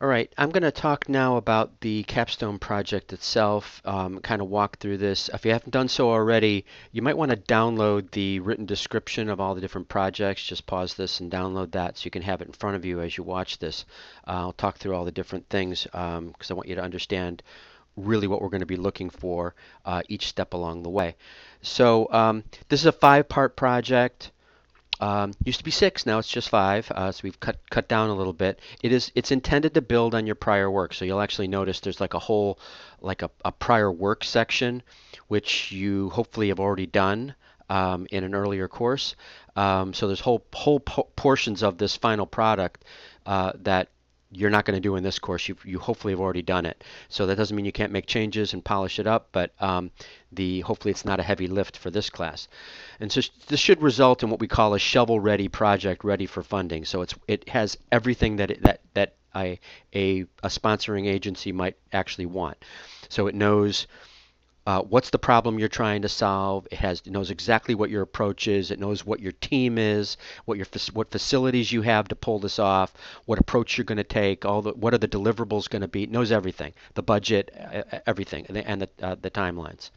All right, I'm going to talk now about the Capstone project itself, kind of walk through this. If you haven't done so already, you might want to download the written description of all the different projects. Just pause this and download that so you can have it in front of you as you watch this. I'll talk through all the different things because I want you to understand really what we're going to be looking for each step along the way. So this is a five-part project. Used to be six, now it's just five. So we've cut down a little bit. It's intended to build on your prior work. So you'll actually notice there's like a whole like a prior work section, which you hopefully have already done in an earlier course. So there's whole portions of this final product that you're not going to do in this course. You hopefully have already done it. So that doesn't mean you can't make changes and polish it up, but the hopefully it's not a heavy lift for this class. And so this should result in what we call a shovel-ready project, ready for funding. So it has everything that a sponsoring agency might actually want. So it knows what's the problem you're trying to solve. It knows exactly what your approach is. It knows what your team is, what facilities you have to pull this off, what approach you're going to take, what are the deliverables going to be. It knows everything, the budget, everything, and the timelines.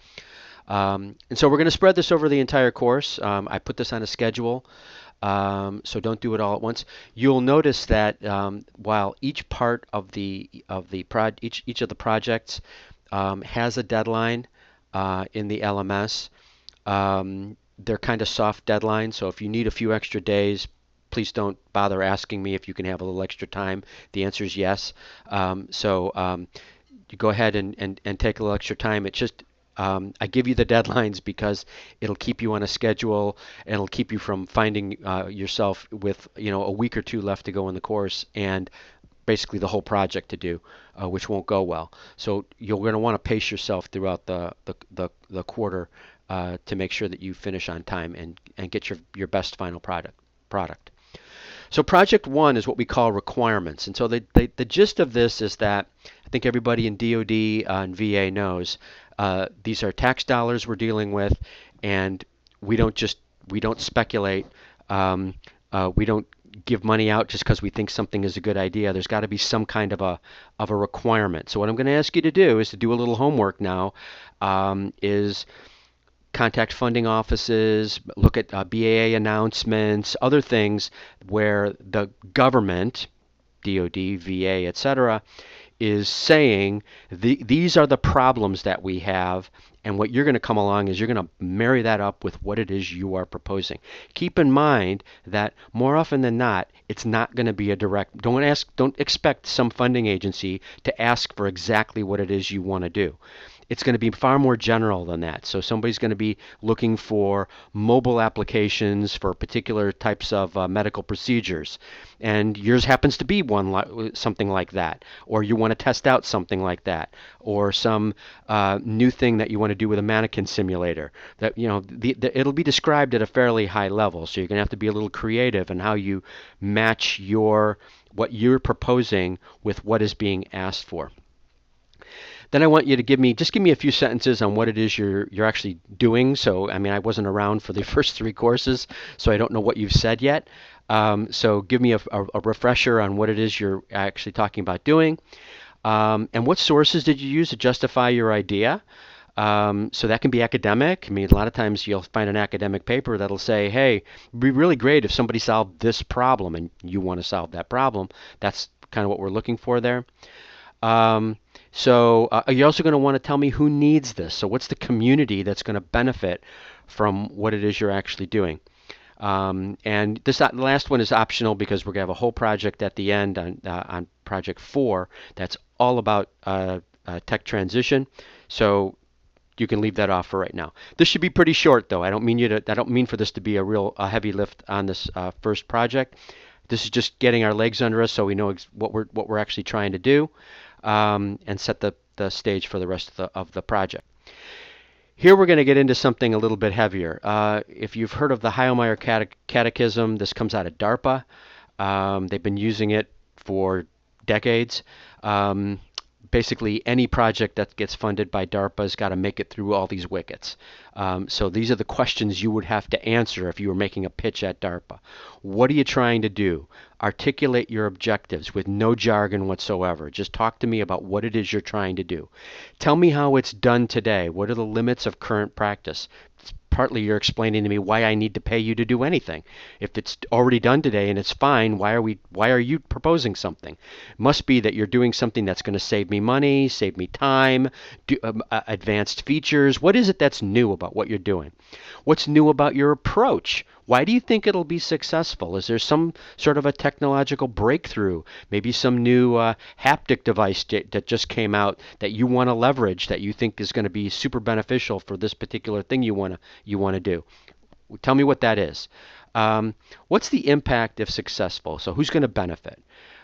And so we're going to spread this over the entire course. I put this on a schedule, so don't do it all at once. You'll notice that while each part of each of the projects has a deadline in the LMS, they're kind of soft deadlines. So if you need a few extra days, please don't bother asking me if you can have a little extra time. The answer is yes. You go ahead and take a little extra time. It's just I give you the deadlines because it'll keep you on a schedule and it'll keep you from finding yourself with a week or two left to go in the course and basically the whole project to do, which won't go well. So you're going to want to pace yourself throughout the quarter to make sure that you finish on time and get your best final product. So project one is what we call requirements. And so the gist of this is that I think everybody in DoD and VA knows these are tax dollars we're dealing with, and we don't speculate. We don't give money out just because we think something is a good idea. There's got to be some kind of a requirement. So what I'm going to ask you to do is to do a little homework now. Is contact funding offices, look at BAA announcements, other things where the government, DoD, VA, etc., is saying these are the problems that we have, and what you're going to come along is you're going to marry that up with what it is you are proposing. Keep in mind that more often than not, it's not going to be a direct. Don't expect some funding agency to ask for exactly what it is you want to do. It's going to be far more general than that. So somebody's going to be looking for mobile applications for particular types of medical procedures, and yours happens to be something like that, or you want to test out something like that, or some new thing that you want to do with a mannequin simulator. That it'll be described at a fairly high level, so you're going to have to be a little creative in how you match what you're proposing with what is being asked for. Then I want you to give me a few sentences on what it is you're actually doing. So I mean, I wasn't around for the first three courses, so I don't know what you've said yet. So give me a refresher on what it is you're actually talking about doing, and what sources did you use to justify your idea. So that can be academic. I mean, a lot of times you'll find an academic paper that'll say, hey, it'd be really great if somebody solved this problem, and you want to solve that problem. That's kind of what we're looking for there. You're also going to want to tell me who needs this. So what's the community that's going to benefit from what it is you're actually doing? And this last one is optional because we're going to have a whole project at the end on project 4 that's all about tech transition. So you can leave that off for right now. This should be pretty short, though. I don't mean for this to be a heavy lift on this first project. This is just getting our legs under us so we know what we're actually trying to do, and set the stage for the rest of the project. Here we're going to get into something a little bit heavier. If you've heard of the Heilmeyer Catechism, this comes out of DARPA. They've been using it for decades. Basically, any project that gets funded by DARPA's got to make it through all these wickets. So these are the questions you would have to answer if you were making a pitch at DARPA. What are you trying to do? Articulate your objectives with no jargon whatsoever. Just talk to me about what it is you're trying to do. Tell me how it's done today. What are the limits of current practice? Partly you're explaining to me why I need to pay you to do anything. If it's already done today and it's fine, why are you proposing something? It must be that you're doing something that's going to save me money, save me time, advanced features. What is it that's new about what you're doing? What's new about your approach? Why do you think it'll be successful? Is there some sort of a technological breakthrough? Maybe some new haptic device that just came out that you want to leverage that you think is going to be super beneficial for this particular thing you want to do. Tell me what that is. What's the impact if successful? So who's going to benefit?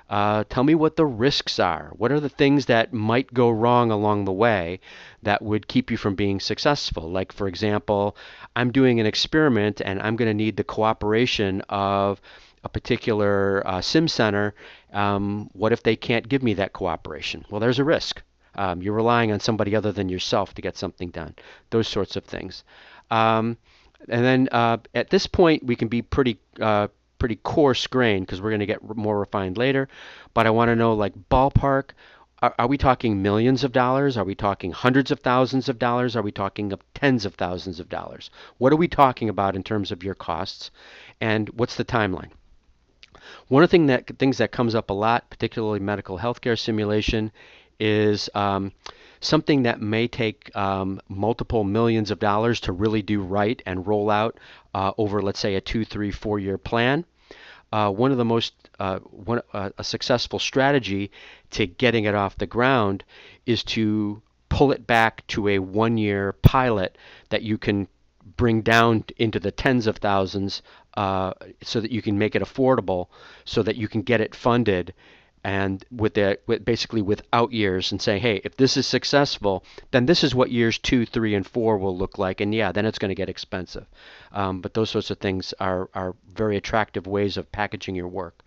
Tell me what the risks are. What are the things that might go wrong along the way that would keep you from being successful? Like, for example, I'm doing an experiment and I'm going to need the cooperation of a particular sim center. What if they can't give me that cooperation? Well, there's a risk. You're relying on somebody other than yourself to get something done. Those sorts of things. And then at this point, we can be pretty coarse grained because we're going to get more refined later. But I want to know, like, ballpark. Are we talking millions of dollars? Are we talking hundreds of thousands of dollars? Are we talking of tens of thousands of dollars? What are we talking about in terms of your costs? And what's the timeline? One of the things that comes up a lot, particularly medical healthcare simulation, is something that may take multiple millions of dollars to really do right and roll out over, let's say, a 2, 3, 4 year plan. One of the most a successful strategy to getting it off the ground is to pull it back to a 1 year pilot that you can bring down into the tens of thousands so that you can make it affordable, so that you can get it funded and basically without years, and say, hey, if this is successful, then this is what years 2, 3, and 4 will look like, and yeah, then it's going to get expensive. But those sorts of things are very attractive ways of packaging your work.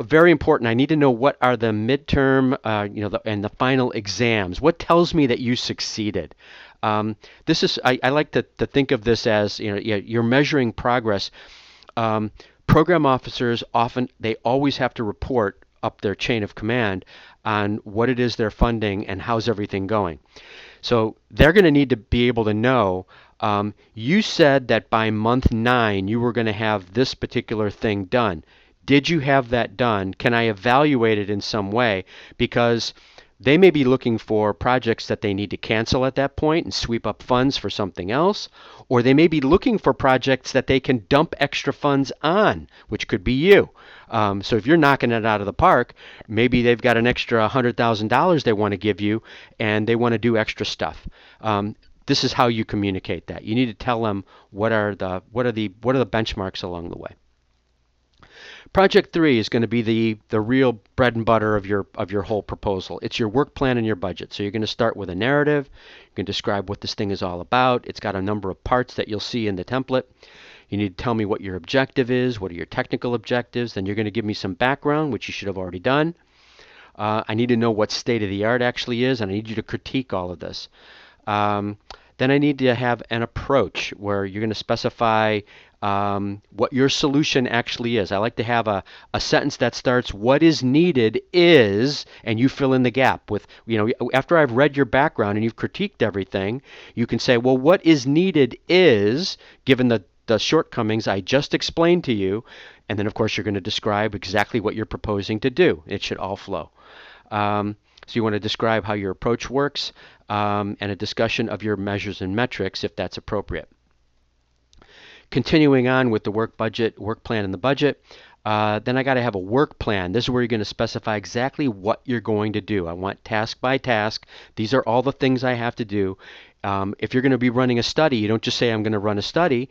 Very important. I need to know what are the midterm, and the final exams. What tells me that you succeeded? This is I like to think of this as, you're measuring progress. Program officers they always have to report up their chain of command on what it is they're funding and how's everything going. So they're going to need to be able to know, you said that by month 9 you were going to have this particular thing done. Did you have that done? Can I evaluate it in some way? Because they may be looking for projects that they need to cancel at that point and sweep up funds for something else, or they may be looking for projects that they can dump extra funds on, which could be you. So if you're knocking it out of the park, maybe they've got an extra $100,000 they want to give you, and they want to do extra stuff. This is how you communicate that. You need to tell them what are the benchmarks along the way. Project 3 is going to be the real bread and butter of your whole proposal. It's your work plan and your budget. So you're going to start with a narrative. You can describe what this thing is all about. It's got a number of parts that you'll see in the template. You need to tell me what your objective is. What are your technical objectives? Then you're going to give me some background, which you should have already done. I need to know what state of the art actually is, and I need you to critique all of this. Then I need to have an approach where you're going to specify what your solution actually is. I like to have a sentence that starts, what is needed is, and you fill in the gap with, after I've read your background and you've critiqued everything, you can say, well, what is needed is, given the shortcomings I just explained to you, and then of course you're going to describe exactly what you're proposing to do. It should all flow. So you want to describe how your approach works, and a discussion of your measures and metrics if that's appropriate. Continuing on with the work plan and the budget, then I got to have a work plan. This is where you're going to specify exactly what you're going to do. I want task by task. These are all the things I have to do. If you're going to be running a study, you don't just say, I'm going to run a study.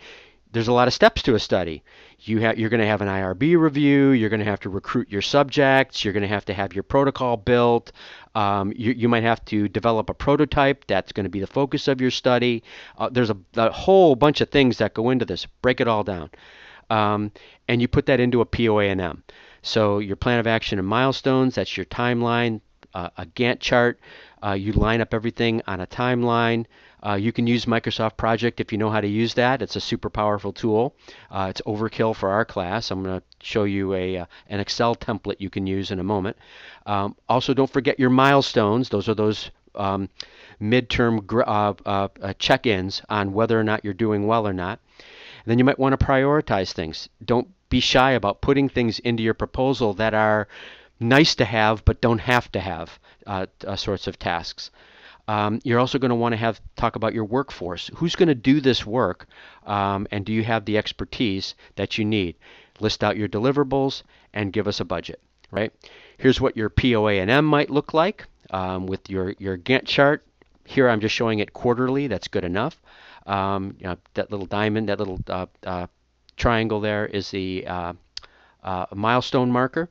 There's a lot of steps to a study. You're going to have an IRB review. You're going to have to recruit your subjects. You're going to have your protocol built. You might have to develop a prototype. That's going to be the focus of your study. There's a whole bunch of things that go into this. Break it all down. And you put that into a POA&M. So your plan of action and milestones, that's your timeline. a Gantt chart. You line up everything on a timeline. You can use Microsoft Project if you know how to use that. It's a super powerful tool. It's overkill for our class. I'm going to show you an Excel template you can use in a moment. Also, don't forget your milestones. Those are those midterm check-ins on whether or not you're doing well or not. And then you might want to prioritize things. Don't be shy about putting things into your proposal that are nice to have but don't have to have sorts of tasks. You're also going to want to talk about your workforce. Who's going to do this work, and do you have the expertise that you need? List out your deliverables and give us a budget. Right? Here's what your POA&M might look like with your Gantt chart. Here I'm just showing it quarterly. That's good enough. That little diamond, that little triangle there is the milestone marker.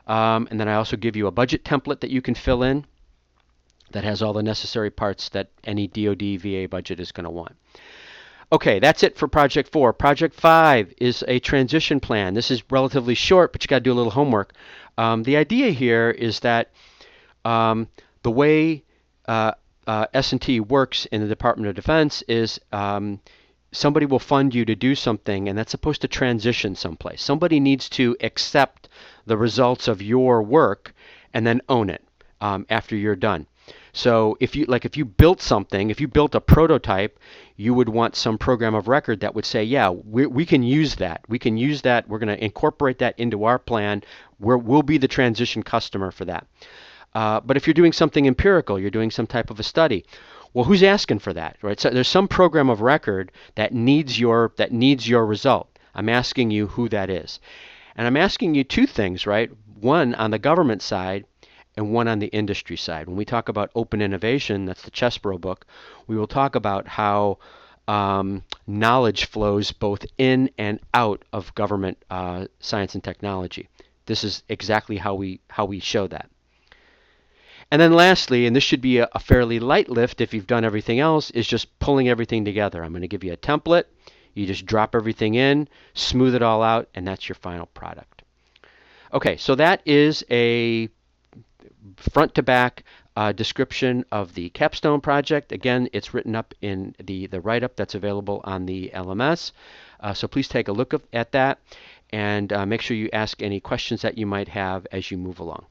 And then I also give you a budget template that you can fill in that has all the necessary parts that any DoD VA budget is going to want. Okay, that's it for Project 4. Project 5 is a transition plan. This is relatively short, but you got to do a little homework. The idea here is that the way S&T works in the Department of Defense is somebody will fund you to do something, and that's supposed to transition someplace. Somebody needs to accept the results of your work and then own it after you're done. So if you built something, if you built a prototype, you would want some program of record that would say, yeah, we can use that. We can use that. We're going to incorporate that into our plan. We'll be the transition customer for that. But if you're doing something empirical, you're doing some type of a study, well, who's asking for that, right? So there's some program of record that needs your result. I'm asking you who that is. And I'm asking you two things, right? One on the government side and one on the industry side. When we talk about open innovation, that's the Chesbrough book, we will talk about how knowledge flows both in and out of government science and technology. This is exactly how we show that. And then lastly, and this should be a fairly light lift if you've done everything else, is just pulling everything together. I'm going to give you a template. You just drop everything in, smooth it all out, and that's your final product. Okay, so that is a front to back description of the Capstone project. Again, it's written up in the write-up that's available on the LMS. So please take a look at that and make sure you ask any questions that you might have as you move along.